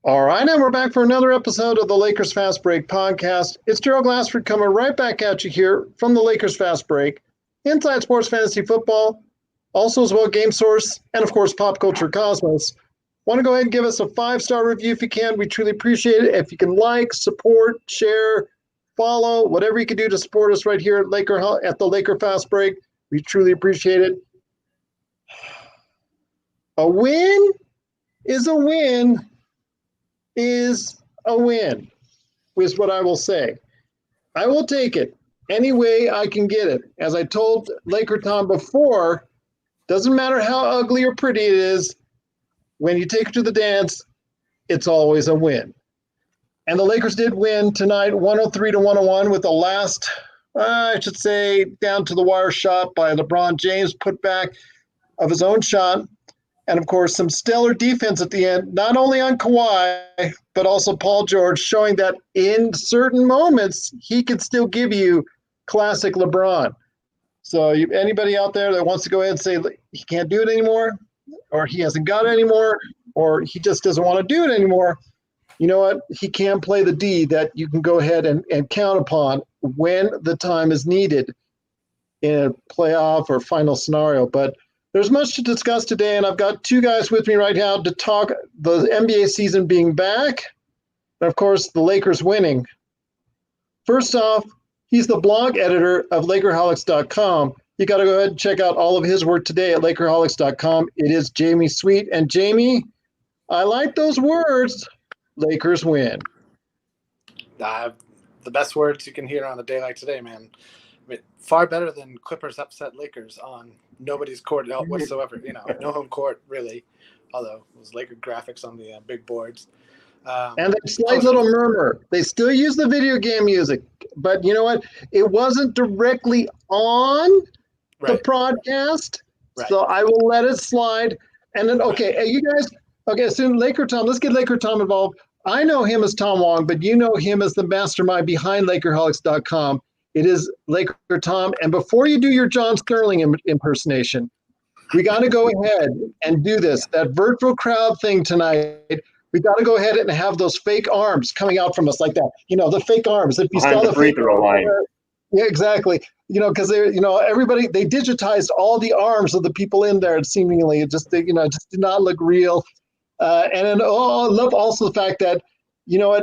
All right, and we're back for another episode of the Lakers Fast Break podcast. It's Gerald Glassford coming right back at you here from the Lakers Fast Break, Inside Sports Fantasy Football, also as well Game Source, and of course Pop Culture Cosmos. Want to go ahead and give us a 5-star review if you can. We truly appreciate it. If you can like, support, share, follow, whatever you can do to support us right here at the Laker Fast Break, we truly appreciate it. A win is a win. Is a win, is what I will say. I will take it any way I can get it. As I told LakerTom before, doesn't matter how ugly or pretty it is, when you take it to the dance, it's always a win. And the Lakers did win tonight 103-101 with the last, I should say, down to the wire shot by LeBron James, put back of his own shot. And, of course, some stellar defense at the end, not only on Kawhi, but also Paul George, showing that in certain moments, he can still give you classic LeBron. So anybody out there that wants to go ahead and say he can't do it anymore, or he hasn't got it anymore, or he just doesn't want to do it anymore, you know what? He can play the D that you can go ahead and count upon when the time is needed in a playoff or final scenario. But there's much to discuss today, and I've got two guys with me right now to talk the NBA season being back, and of course, the Lakers winning. First off, he's the blog editor of LakerHolics.com. You got to go ahead and check out all of his work today at LakerHolics.com. It is Jamie Sweet. And Jamie, I like those words. Lakers win. The best words you can hear on a day like today, man. I mean, far better than Clippers upset Lakers on nobody's court whatsoever. No home court, really, although it was Laker graphics on the big boards. And a slight little murmur. They still use the video game music, but you know what? It wasn't directly on the broadcast, so I will let it slide. And then, okay, you guys, soon LakerTom, let's get LakerTom involved. I know him as Tom Wong, but you know him as the mastermind behind LakerHolics.com. It is LakerTom. And before you do your John Sterling impersonation, we got to go ahead and do this. That virtual crowd thing tonight, we got to go ahead and have those fake arms coming out from us like that. The fake arms. If you saw the free throw line. Yeah, exactly. Because everybody, they digitized all the arms of the people in there. And seemingly, it just did not look real. And then, I love also the fact that,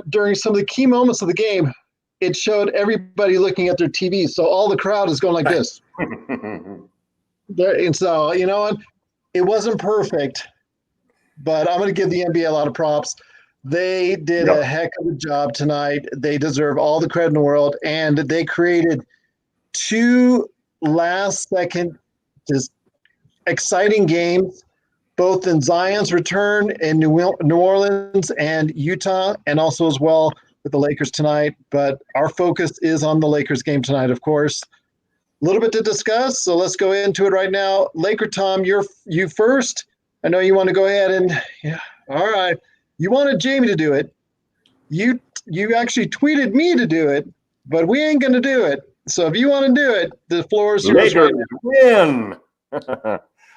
during some of the key moments of the game, it showed everybody looking at their TVs. So all the crowd is going like this. And so, you know what? It wasn't perfect, but I'm going to give the NBA a lot of props. They did a heck of a job tonight. They deserve all the credit in the world. And they created 2 last-second just exciting games, both in Zion's return in New Orleans and Utah, and also as well with the Lakers tonight. But our focus is on the Lakers game tonight, of course. A little bit to discuss, so let's go into it right now. LakerTom, you first. I know you want to go ahead and all right. You wanted Jamie to do it. You actually tweeted me to do it, but we ain't going to do it. So if you want to do it, the floor is yours. Lakers win.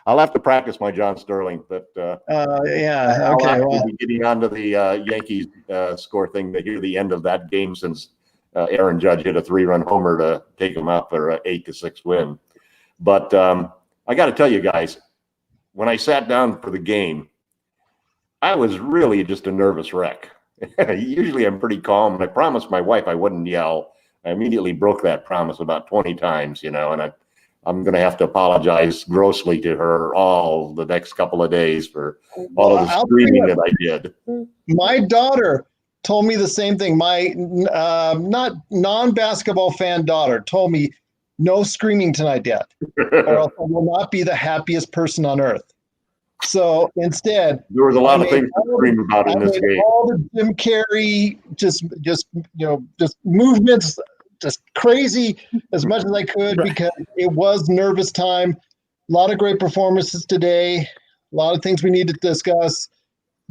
I'll have to practice my John Sterling, but okay. I'll be getting onto the Yankees score thing to hear the end of that game since Aaron Judge hit a 3-run homer to take them out for an 8-6 win. But I got to tell you guys, when I sat down for the game, I was really just a nervous wreck. Usually I'm pretty calm, and I promised my wife I wouldn't yell. I immediately broke that promise about 20 times, and I'm going to have to apologize grossly to her all the next couple of days for all of the screaming that I did. My daughter told me the same thing. My not non-basketball fan daughter told me, no screaming tonight, Dad, or else I will not be the happiest person on earth. So instead, there was a lot of things to scream about in this game. All the Jim Carrey, just movements, just crazy as much as I could because it was nervous time. A lot of great performances today. A lot of things we need to discuss.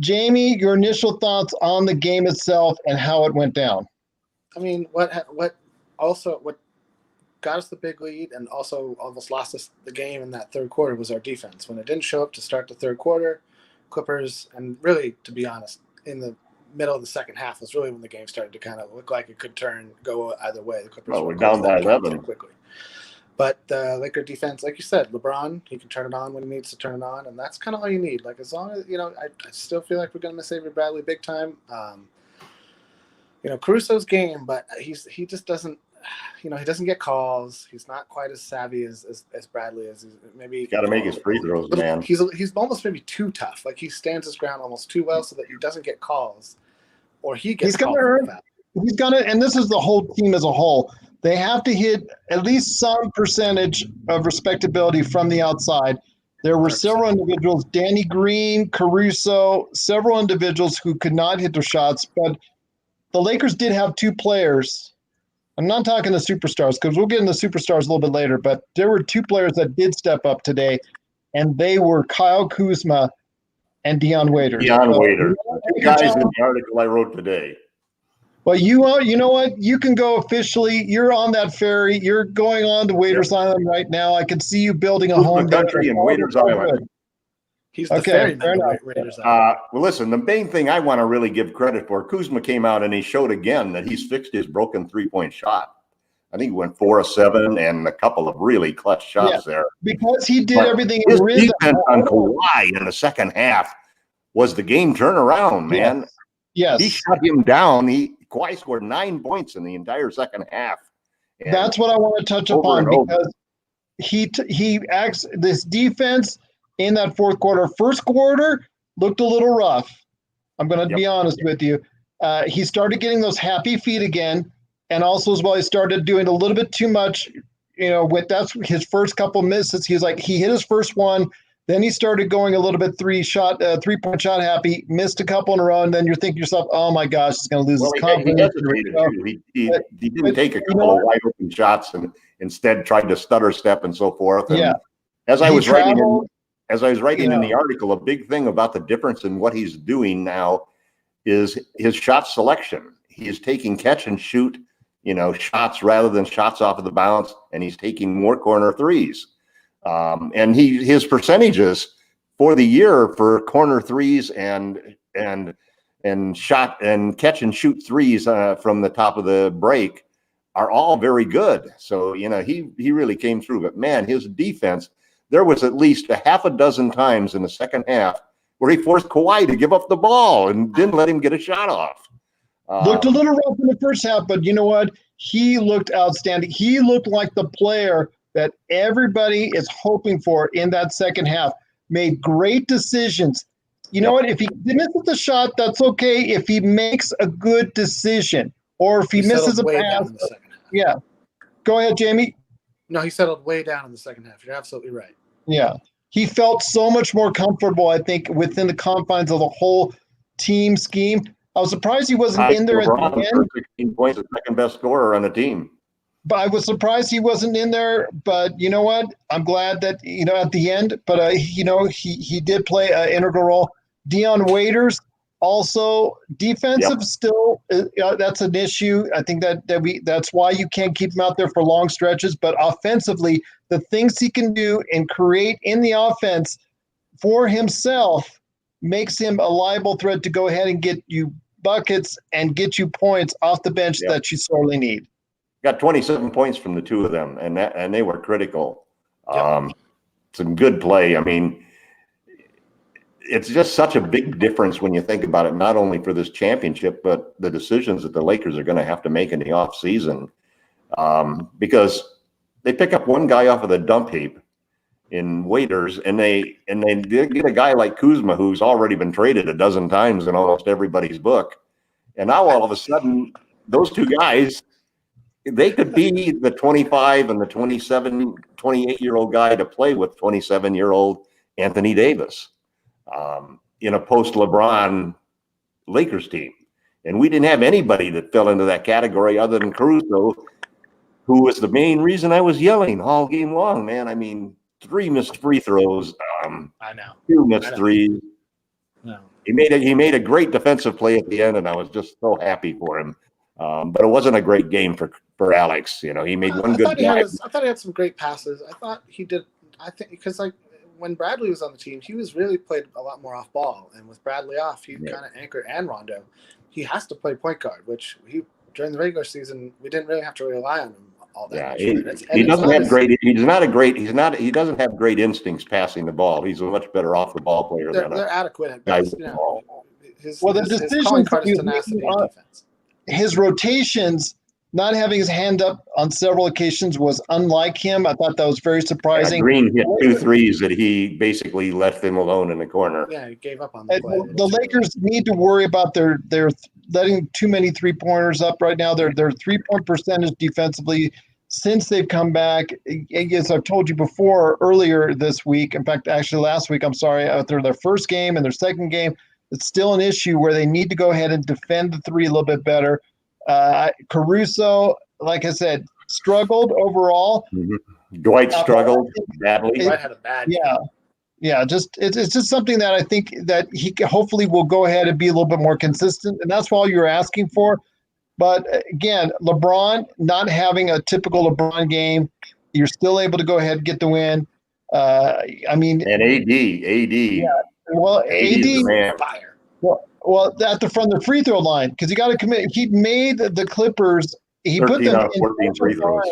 Jamie, your initial thoughts on the game itself and how it went down. I mean, what got us the big lead and also almost lost us the game in that third quarter was our defense. When it didn't show up to start the third quarter, Clippers, and really, to be honest, in the middle of the second half was really when the game started to kind of look like it could go either way. The Clippers Well, were we're down by closing that gap 11 pretty quickly. But the Laker defense, like you said, LeBron, he can turn it on when he needs to turn it on, and that's kind of all you need. Like, as long as, I still feel like we're going to miss Avery Bradley big time. Caruso's game, but he just doesn't, he doesn't get calls. He's not quite as savvy as Bradley is. Maybe got to make his free throws, man. He's almost maybe too tough. Like, he stands his ground almost too well so that he doesn't get calls, or he gets called for the foul. He's gonna, and this is the whole team as a whole. They have to hit at least some percentage of respectability from the outside. There were 100%. Several individuals, Danny Green, Caruso, several individuals who could not hit their shots, but the Lakers did have two players. I'm not talking the superstars because we'll get into superstars a little bit later, but there were two players that did step up today, and they were Kyle Kuzma and Dion Waiters. Dion Waiters. Two guys in the article I wrote today. Well, you know what? You can go officially. You're on that ferry. You're going on to Waiters Island right now. I can see you building a home there. Country in Waiters Island. He's the ferryman to Waiters Island. Well, listen, the main thing I want to really give credit for, Kuzma came out and he showed again that he's fixed his broken three-point shot. I think he went 4 of 7 and a couple of really clutch shots there. Because he did everything his in rhythm. defense on Kawhi in the second half was the game turnaround, man. Yes. He shut him down. Kawhi scored 9 points in the entire second half. And that's what I want to touch upon because he acts this defense in that fourth quarter. First quarter looked a little rough. I'm going to be honest with you. He started getting those happy feet again, and also as well he started doing a little bit too much. That's his first couple misses. He hit his first one. Then he started going a little bit three-point shot happy, missed a couple in a row, and then you're thinking to yourself, oh my gosh, he's going to lose his confidence. He didn't take a couple of wide open shots and instead tried to stutter step and so forth. And as I was writing in the article, a big thing about the difference in what he's doing now is his shot selection. He is taking catch and shoot, shots rather than shots off of the bounce, and he's taking more corner threes. And his percentages for the year for corner threes and shot and catch and shoot threes from the top of the break are all very good. So, he really came through. But man, his defense, there was at least a half a dozen times in the second half where he forced Kawhi to give up the ball and didn't let him get a shot off. Looked a little rough in the first half, but you know what? He looked outstanding. He looked like the player that everybody is hoping for in that second half. Made great decisions. You know what? If he misses the shot, that's okay. If he makes a good decision, or if he misses a pass, Go ahead, Jamie. No, he settled way down in the second half. You're absolutely right. Yeah, he felt so much more comfortable, I think, within the confines of the whole team scheme. I was surprised he wasn't in there at the end. 16 points, the second best scorer on the team. But I was surprised he wasn't in there. But you know what? I'm glad that at the end. But he did play an integral role. Dion Waiters also defensive still. That's an issue. I think that's why you can't keep him out there for long stretches. But offensively, the things he can do and create in the offense for himself makes him a liable threat to go ahead and get you buckets and get you points off the bench that you sorely need. Got 27 points from the two of them, and they were critical. Some good play. I mean, it's just such a big difference when you think about it, not only for this championship, but the decisions that the Lakers are going to have to make in the offseason. Because they pick up one guy off of the dump heap in Waiters, and they get a guy like Kuzma, who's already been traded a dozen times in almost everybody's book. And now all of a sudden, those two guys, they could be the 25 and the 27, 28-year-old guy to play with 27-year-old Anthony Davis in a post-LeBron Lakers team. And we didn't have anybody that fell into that category other than Caruso, who was the main reason I was yelling all game long, man. I mean, 3 missed free throws. I know. 2 missed threes. No. He made a great defensive play at the end, and I was just so happy for him. But it wasn't a great game for Alex. He made one good drive. I thought he had some great passes. I thought he did. I think because when Bradley was on the team, he was really played a lot more off ball, and with Bradley off, he kind of anchored, and Rondo, he has to play point guard, which during the regular season we didn't really have to rely on him all that much. He doesn't have great. He doesn't have great instincts passing the ball. He's a much better off the ball player than they're adequate at best. His decisions card is tenacity and defense. His rotations, not having his hand up on several occasions, was unlike him. I thought that was very surprising. Green hit 2 threes that he basically left him alone in the corner. Yeah, he gave up on the play. The Lakers need to worry about their letting too many 3-pointers up right now. Their 3-point percentage defensively since they've come back, as I've told you before, earlier this week, in fact, actually last week, after their first game and their second game, it's still an issue where they need to go ahead and defend the 3 a little bit better. Caruso, like I said, struggled overall. Mm-hmm. Dwight struggled badly. Dwight had a bad game. Yeah, it's just something that I think that he hopefully will go ahead and be a little bit more consistent, and that's all you're asking for. But again, LeBron not having a typical LeBron game, you're still able to go ahead and get the win. And AD. Yeah, well, AD fire. Well, at the free throw line, because you got to commit. He made the Clippers. He put them in 14 free throws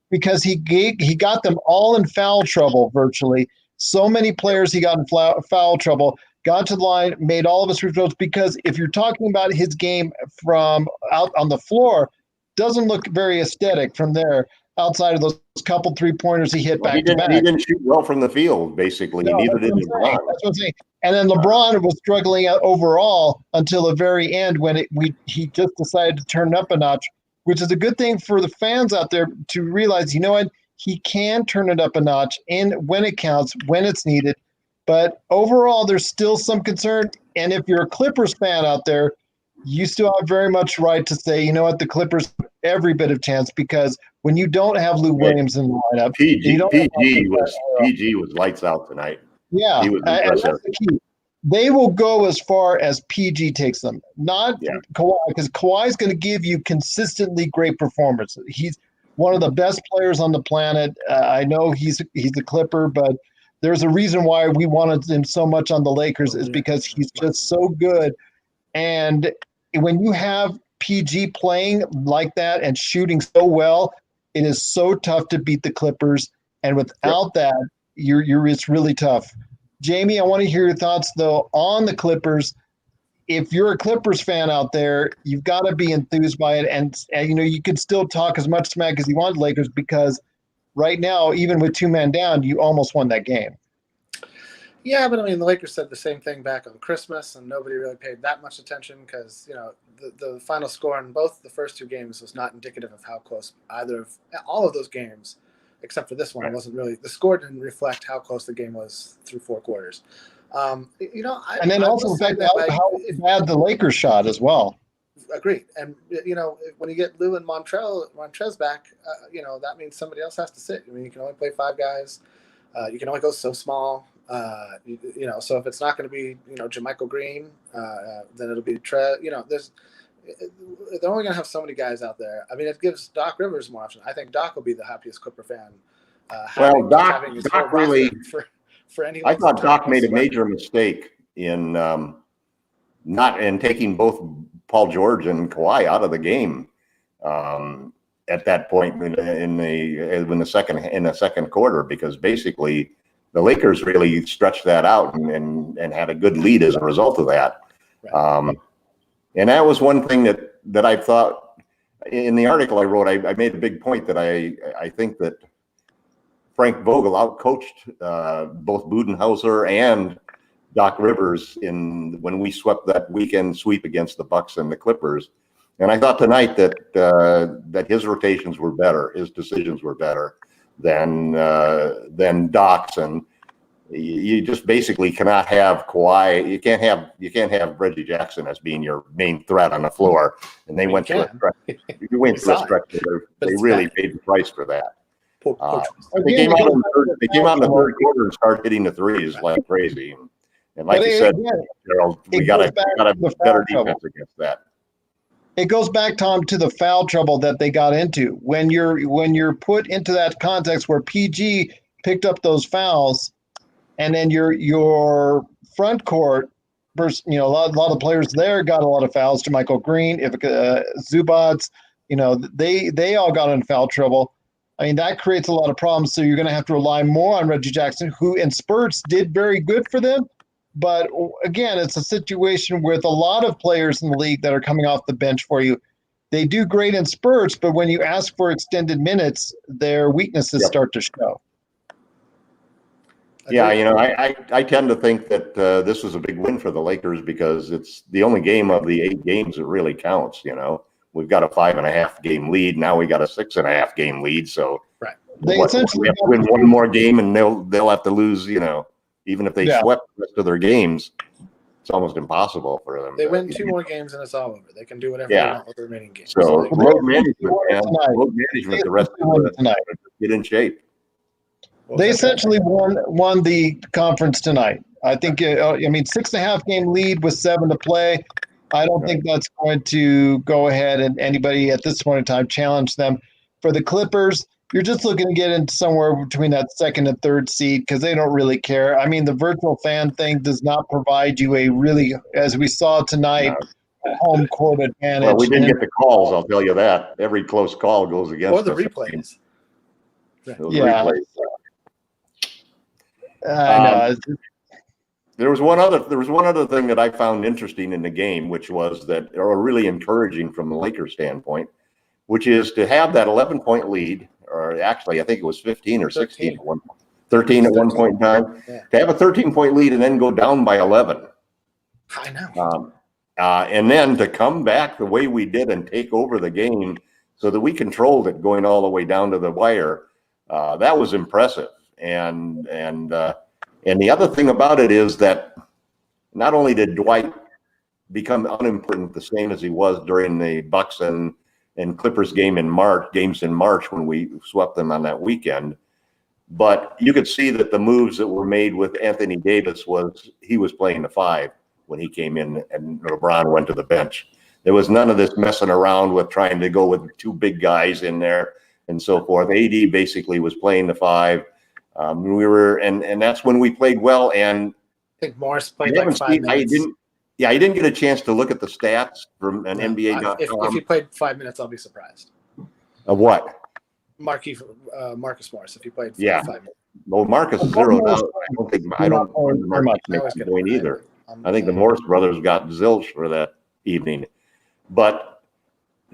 because he got them all in foul trouble virtually. So many players he got in foul trouble. Got to the line, made all of his free throws, because if you're talking about his game from out on the floor, doesn't look very aesthetic from there outside of those couple 3-pointers he hit back to back. He didn't shoot well from the field, basically. No, neither did LeBron. That's what I'm saying. And then LeBron was struggling overall until the very end when he just decided to turn up a notch, which is a good thing for the fans out there to realize, you know what, he can turn it up a notch when it counts, when it's needed. But overall, there's still some concern. And if you're a Clippers fan out there, you still have very much right to say, you know what, the Clippers have every bit of chance, because when you don't have Lou Williams in the lineup, PG was lights out tonight. Yeah, he was and that's the key. They will go as far as PG takes them, not Kawhi, because Kawhi is going to give you consistently great performances. He's one of the best players on the planet. I know he's a Clipper, but there's a reason why we wanted him so much on the Lakers, is because he's just so good. And when you have PG playing like that and shooting so well, it is so tough to beat the Clippers. And without that, it's really tough. Jamie, I want to hear your thoughts though on the Clippers. If you're a Clippers fan out there, you've got to be enthused by it, and you can still talk as much smack as you want Lakers, because right now, even with 2 men down, you almost won that game. Yeah, but the Lakers said the same thing back on Christmas, and nobody really paid that much attention because, the final score in both the first 2 games was not indicative of how close all of those games, except for this one. It wasn't really, the score didn't reflect how close the game was through 4 quarters. And then also the fact how bad the Lakers shot as well. Agreed. And, when you get Lou and Montrez back, that means somebody else has to sit. You can only play 5 guys. You can only go so small. So if it's not going to be, JaMychal Green, then it'll be Trez. They're only going to have so many guys out there. It gives Doc Rivers more options. I think Doc will be the happiest Clipper fan. Doc really for any. I thought Doc made a major mistake in taking both Paul George and Kawhi out of the game at that point in the second quarter, because basically the Lakers really stretched that out and had a good lead as a result of that. Right. And that was one thing that I thought in the article I wrote. I made a big point that I think that Frank Vogel outcoached both Budenholzer and Doc Rivers when we swept that weekend sweep against the Bucks and the Clippers. And I thought tonight that his rotations were better, his decisions were better than Doc's, and you just basically cannot have Kawhi. You can't have Reggie Jackson as being your main threat on the floor. And they went through a stretch. They really paid the price for that. They came out in the third quarter and started hitting the threes like crazy. And like you said, Gerald, we got a better defense against that. It goes back, Tom, to the foul trouble that they got into. When you're put into that context where PG picked up those fouls, and then your front court, versus, a lot of players there got a lot of fouls. JaMychal Green, Zubats, they all got in foul trouble. I mean, that creates a lot of problems. So you're going to have to rely more on Reggie Jackson, who in spurts did very good for them. But again, it's a situation with a lot of players in the league that are coming off the bench for you. They do great in spurts, but when you ask for extended minutes, their weaknesses start to show. Yeah, I tend to think that this was a big win for the Lakers because it's the only game of the 8 games that really counts. We've got a 5.5 game lead. Now we got a 6.5 game lead. So right. They essentially we have to win one more game, and they'll have to lose. Even if they swept the rest of their games, it's almost impossible for them. They win 2 more games and it's all over. They can do whatever they want with the remaining games. So load management, man. Load management. The rest of the get in shape. They essentially won the conference tonight. I think. 6.5 game lead with 7 to play. I don't think that's going to go ahead and anybody at this point in time challenge them. For the Clippers, you're just looking to get into somewhere between that 2nd and 3rd seed because they don't really care. I mean, the virtual fan thing does not provide you a really, as we saw tonight, home court advantage. Well, we didn't get the calls, I'll tell you that. Every close call goes against us. Or the replays. Replays. I know. There was one other thing that I found interesting in the game, which was that, or really encouraging from the Lakers standpoint, which is to have that 11-point lead, or actually I think it was 15 or 16 at one point, 13 at one point in time. Yeah. To have a 13-point lead and then go down by 11. I know. And then to come back the way we did and take over the game so that we controlled it going all the way down to the wire, that was impressive. And the other thing about it is that not only did Dwight become unimportant the same as he was during the Bucks and Clippers games in March when we swept them on that weekend, but you could see that the moves that were made with Anthony Davis he was playing the 5 when he came in and LeBron went to the bench. There was none of this messing around with trying to go with 2 big guys in there and so forth. AD basically was playing the 5. And that's when we played well. And I think Morris played like 5 minutes. I didn't get a chance to look at the stats from an NBA.com. If he played 5 minutes, I'll be surprised. Of what? Marcus Morris. If he played 5 minutes. Well, Marcus is 0 now. I don't think Marcus makes a point either. I think the Morris brothers got zilch for that evening. But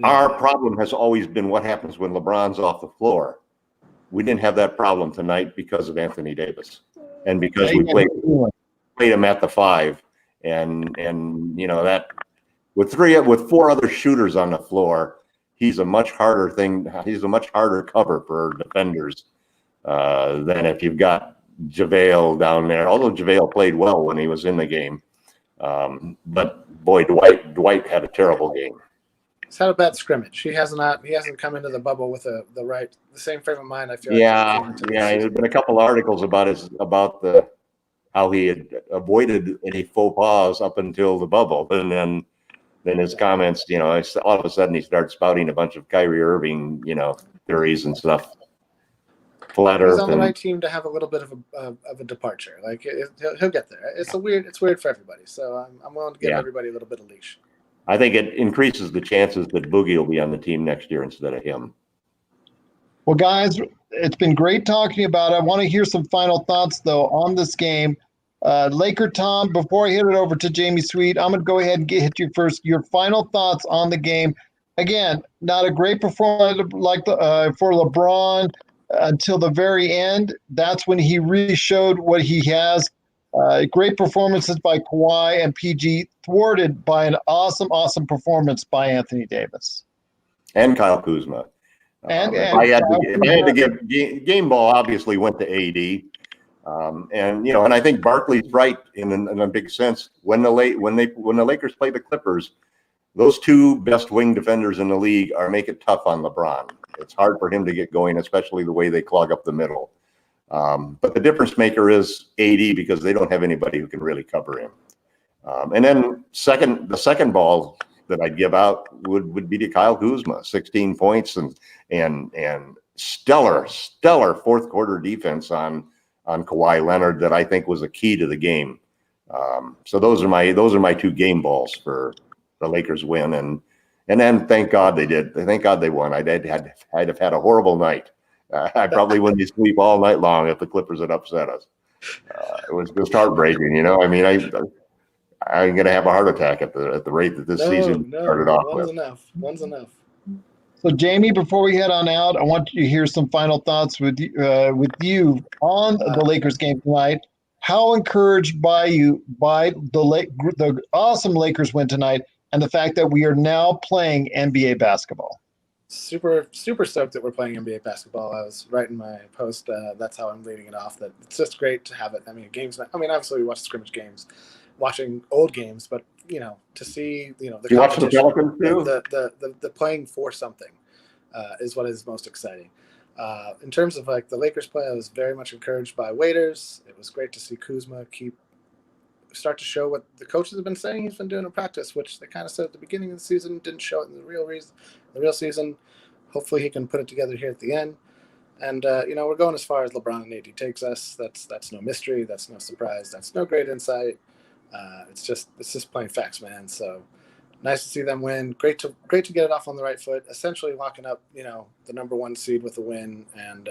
our problem has always been what happens when LeBron's off the floor. We didn't have that problem tonight because of Anthony Davis, and because we played him at the 5, and that with 4 other shooters on the floor, he's a much harder cover for defenders than if you've got JaVale down there. Although JaVale played well when he was in the game, but boy, Dwight had a terrible game. He's had a bad scrimmage. He hasn't come into the bubble with the same frame of mind. I feel. There's been a couple articles about how he had avoided any faux pas up until the bubble, and then his comments. All of a sudden he starts spouting a bunch of Kyrie Irving, theories and stuff. Flat Earth. He's on the right team to have a little bit of a departure. Like he'll get there. It's weird for everybody. So I'm willing to give everybody a little bit of leash. I think it increases the chances that Boogie will be on the team next year instead of him. Well, guys, it's been great talking about it. I want to hear some final thoughts, though, on this game. LakerTom, before I hit it over to Jamie Sweet, I'm going to go ahead and hit you first. Your final thoughts on the game. Again, not a great performance for LeBron until the very end. That's when he really showed what he has. Great performances by Kawhi and PG, thwarted by an awesome performance by Anthony Davis. And Kyle Kuzma. If I had to give game ball, obviously went to AD. And I think Barkley's right in a big sense. When the Lakers play the Clippers, those 2 best wing defenders in the league make it tough on LeBron. It's hard for him to get going, especially the way they clog up the middle. But the difference maker is AD because they don't have anybody who can really cover him. And then the second ball that I'd give out would be to Kyle Kuzma, 16 points and stellar fourth quarter defense on on Kawhi Leonard that I think was a key to the game. So those are my two game balls for the Lakers win, and then thank God they did. Thank God they won. I'd have had a horrible night. I probably wouldn't be sleep all night long if the Clippers had upset us. It was just heartbreaking, I mean, I'm going to have a heart attack at the rate that this season started off with. One's enough. So, Jamie, before we head on out, I want you to hear some final thoughts with you on the Lakers game tonight. How encouraged by the awesome Lakers win tonight, and the fact that we are now playing NBA basketball? Super stoked that we're playing NBA basketball. I was writing my post. That's how I'm leading it off. That it's just great to have it. I mean, games. I mean, obviously we watch scrimmage games, watching old games, but to see the you watch the Pelicans too? The playing for something is what is most exciting. In terms of like the Lakers play, I was very much encouraged by Waiters. It was great to see Kuzma start to show what the coaches have been saying he's been doing in practice, which they kind of said at the beginning of the season, didn't show it in the real season. Hopefully he can put it together here at the end. And we're going as far as LeBron and AD takes us. That's no mystery. That's no surprise. That's no great insight. It's just plain facts, man. So nice to see them win. Great to get it off on the right foot. Essentially locking up, the number 1 seed with a win, and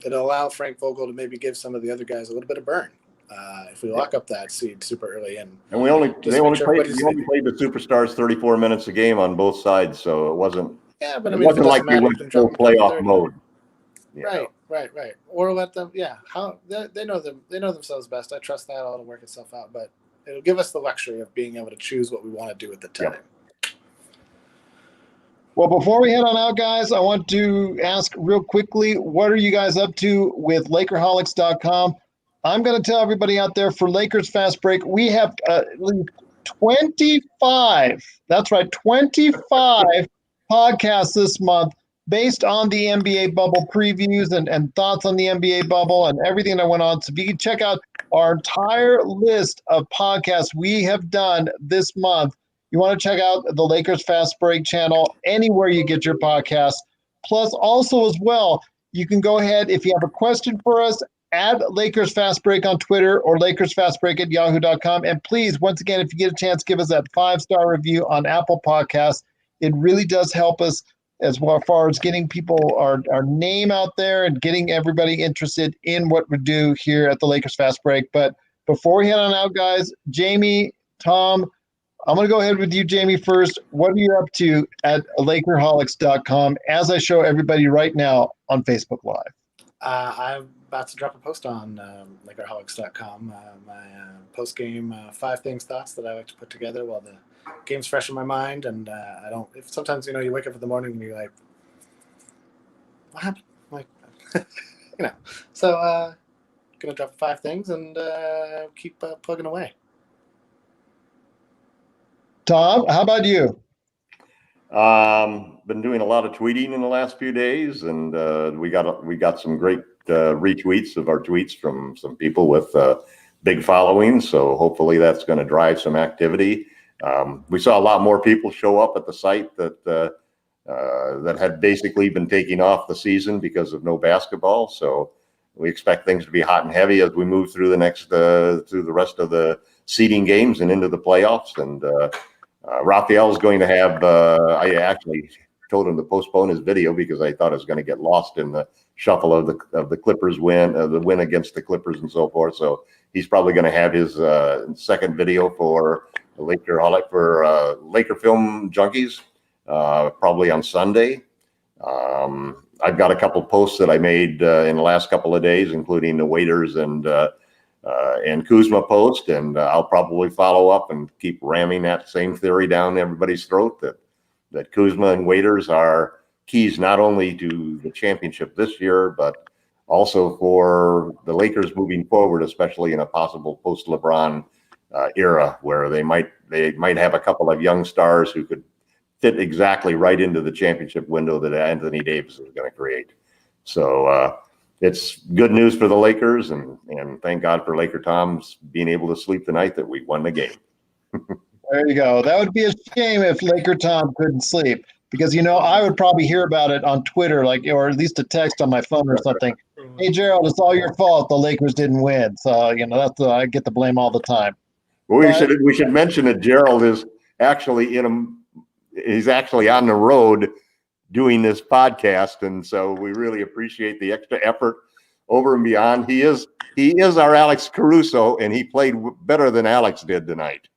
it'll allow Frank Vogel to maybe give some of the other guys a little bit of burn. If we lock up that seed super early, and we only played the superstars 34 minutes a game on both sides, so it wasn't. Yeah, but I mean, it wasn't like we went full playoff mode. Right. Or let them. Yeah, how they know them. They know themselves best. I trust that all to work itself out, but it'll give us the luxury of being able to choose what we want to do at the time. Yep. Well, before we head on out, guys, I want to ask real quickly, what are you guys up to with LakerHolics.com? I'm going to tell everybody out there, for Lakers Fast Break, we have at least 25, that's right, 25 podcasts this month based on the NBA bubble previews and thoughts on the NBA bubble and everything that went on. So if you can check out our entire list of podcasts we have done this month, you want to check out the Lakers Fast Break channel anywhere you get your podcasts. Plus, also as well, you can go ahead, if you have a question for us, add Lakers Fast Break on Twitter or LakersFastBreak@yahoo.com. And please, once again, if you get a chance, give us that 5-star review on Apple Podcasts. It really does help us as far as getting people our name out there and getting everybody interested in what we do here at the Lakers Fast Break. But before we head on out, guys, Jamie, Tom, I'm going to go ahead with you, Jamie, first. What are you up to at LakerHolics.com as I show everybody right now on Facebook Live? I'm about to drop a post on LakerHolics.com. My post-game 5 things thoughts that I like to put together while the game's fresh in my mind. And I don't. If sometimes you wake up in the morning and you're like, "What happened?" Like, So gonna drop 5 things and keep plugging away. Tom, how about you? Been doing a lot of tweeting in the last few days, and we got some great retweets of our tweets from some people with big followings. So hopefully that's going to drive some activity. We saw a lot more people show up at the site that had basically been taking off the season because of no basketball. So we expect things to be hot and heavy as we move through through the rest of the seeding games and into the playoffs. And Raphael's going to have. I actually told him to postpone his video because I thought it was going to get lost in the shuffle of the Clippers win, the win against the Clippers and so forth. So he's probably going to have his second video for the Laker Film Junkies probably on Sunday. I've got a couple posts that I made in the last couple of days, including the Waiters and Kuzma post, and I'll probably follow up and keep ramming that same theory down everybody's throat that Kuzma and Waiters are keys not only to the championship this year, but also for the Lakers moving forward, especially in a possible post-LeBron era where they might have a couple of young stars who could fit exactly right into the championship window that Anthony Davis is going to create. So it's good news for the Lakers, and thank God for LakerTom's being able to sleep the night that we won the game. There you go. That would be a shame if LakerTom couldn't sleep, because I would probably hear about it on Twitter, or at least a text on my phone or something. Hey, Gerald, it's all your fault. The Lakers didn't win. So, that's I get the blame all the time. Well, But- we should mention that Gerald is actually he's actually on the road doing this podcast, and so we really appreciate the extra effort over and beyond. He is our Alex Caruso, and he played better than Alex did tonight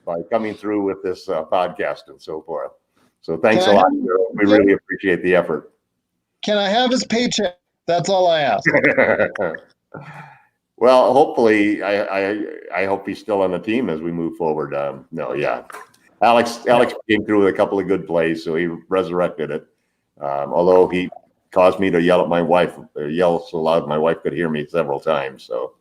by coming through with this podcast and so forth. So thanks a lot, Gerald. We really appreciate the effort. Can I have his paycheck? That's all I ask. Well, hopefully, I hope he's still on the team as we move forward. Alex came through with a couple of good plays, so he resurrected it. Although he caused me to yell at my wife, yell so loud my wife could hear me several times. So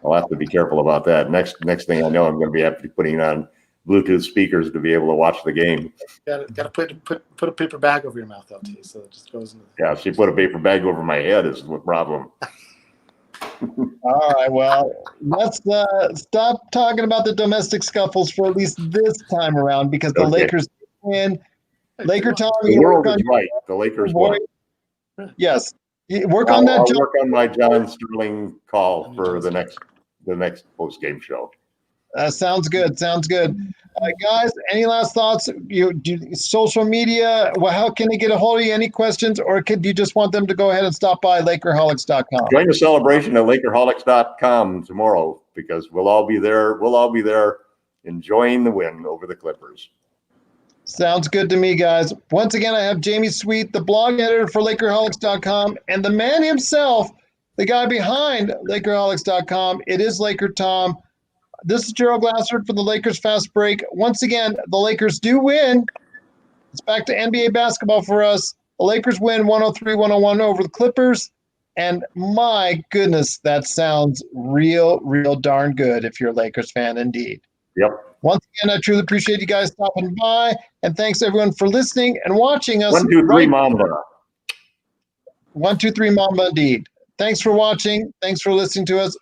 I'll have to be careful about that. Next thing I know, I'm going to be have to be putting on Bluetooth speakers to be able to watch the game. Got to put a paper bag over your mouth, LT, so it just goes into. Yeah, she put a paper bag over my head is the problem. All right, well, let's stop talking about the domestic scuffles for at least this time around, because the Lakers win. LakerTom, the world is right. The Lakers won. Yes, work on that. I'll work on my John Sterling call for the next post-game show. Sounds good. Guys, any last thoughts? Social media, how can they get a hold of you? Any questions, or could you just want them to go ahead and stop by LakerHolics.com? Join the celebration at LakerHolics.com tomorrow, because we'll all be there. We'll all be there enjoying the win over the Clippers. Sounds good to me, guys. Once again, I have Jamie Sweet, the blog editor for LakerHolics.com, and the man himself, the guy behind LakerHolics.com. It is LakerTom. This is Gerald Glassford for the Lakers Fast Break. Once again, the Lakers do win. It's back to NBA basketball for us. The Lakers win 103-101 over the Clippers. And my goodness, that sounds real darn good if you're a Lakers fan indeed. Yep. Once again, I truly appreciate you guys stopping by. And thanks, everyone, for listening and watching us. 1, 2, 3, Mamba. 1, 2, 3, Mamba indeed. Thanks for watching. Thanks for listening to us.